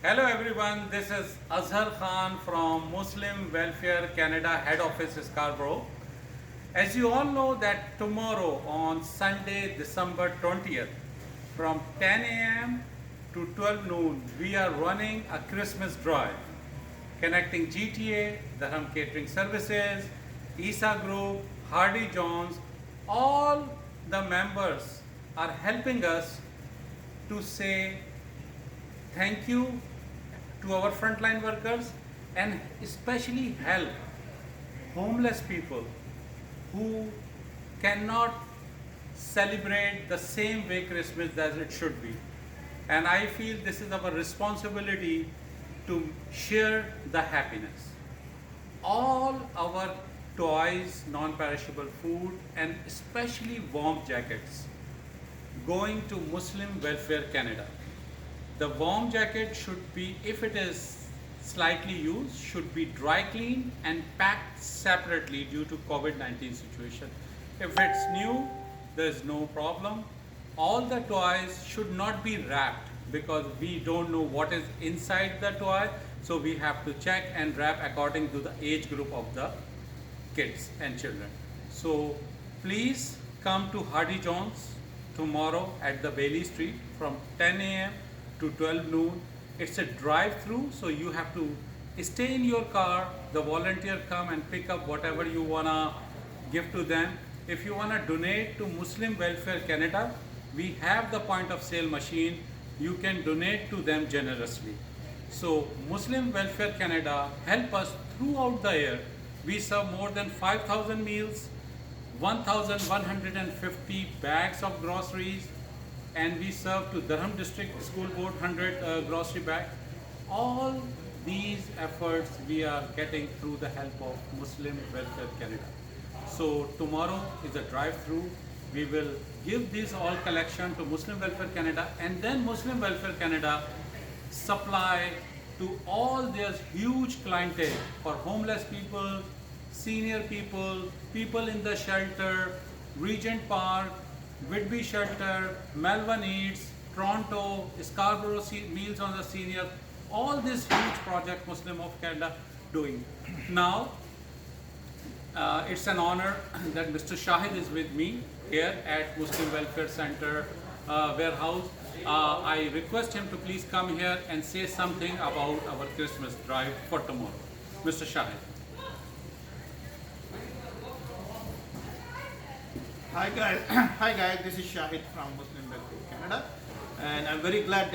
Hello everyone, this is Azhar Khan from Muslim Welfare Canada Head Office Scarborough. As you all know that tomorrow on Sunday, December 20th from 10 a.m. to 12 noon, we are running a Christmas drive connecting GTA, Durham Catering Services, ESA Group, Hardy Johns. All the members are helping us to say thank you to our frontline workers and especially help homeless people who cannot celebrate the same way Christmas as it should be. And I feel this is our responsibility to share the happiness. All our toys, non-perishable food, and especially warm jackets going to Muslim Welfare Canada. The warm jacket should be, if it is slightly used, should be dry cleaned and packed separately due to COVID-19 situation. If it's new, there is no problem. All the toys should not be wrapped because we don't know what is inside the toy. So we have to check and wrap according to the age group of the kids and children. So please come to Hardy Johns tomorrow at the Bailey Street from 10 a.m. to 12 noon. It's a drive-through, so you have to stay in your car. The volunteer come and pick up whatever you wanna give to them. If you wanna donate to Muslim Welfare Canada, we have the point of sale machine. You can donate to them generously. So Muslim Welfare Canada help us throughout the year. We serve more than 5,000 meals, 1,150 bags of groceries, and we serve to Durham District School Board 100 grocery bag. All these efforts we are getting through the help of Muslim Welfare Canada. So tomorrow is a drive-through. We will give this all collection to Muslim Welfare Canada, and then Muslim Welfare Canada supply to all their huge clientele for homeless people, senior people, people in the shelter, Regent Park, Whitby Shelter, Melbourne Eats, Toronto, Scarborough Meals on the Senior, all this huge project Muslim of Canada doing. Now, it's an honor that Mr. Shahid is with me here at Muslim Welfare Center warehouse. I request him to please come here and say something about our Christmas drive for tomorrow. Mr. Shahid. Hi guys, hi guys. This is Shahid from Muslim Welfare Canada, and I'm very glad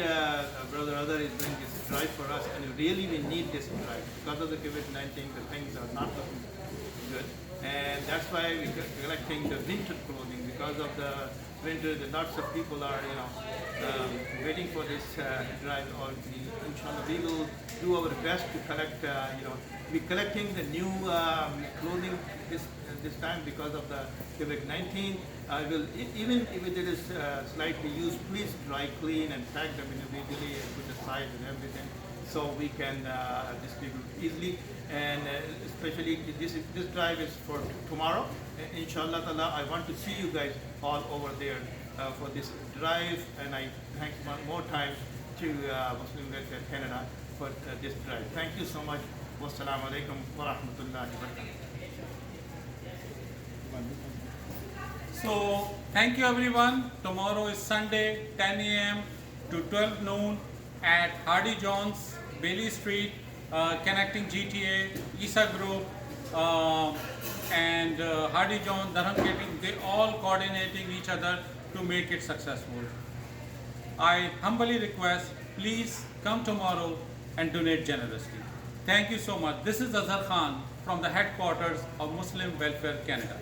Brother Adar is doing this drive for us, and really we need this drive because of the COVID-19. The things are not looking good, and that's why we're collecting the winter clothing because of the winter. The lots of people are waiting for this drive. Or inshallah, we will do our best to collect. We're collecting the new clothing this time because of the COVID-19. Even if it is slightly used, please dry clean and pack them individually and put aside and everything, so we can distribute easily. And especially this drive is for tomorrow. Inshallah ta'ala, I want to see you guys all over there for this drive, and I thank one more time to Muslim Welfare Canada for this drive. Thank you so much. Wassalamu alaikum wa rahmatullahi wa barakatuh. So thank you everyone. Tomorrow is Sunday, 10 a.m. to 12 noon at Hardy Johns, Bailey Street, connecting GTA, ESA Group, and Hardy Johns, Durham Catering. They all coordinating each other to make it successful. I humbly request, please come tomorrow and donate generously. Thank you so much. This is Azhar Khan from the headquarters of Muslim Welfare Canada.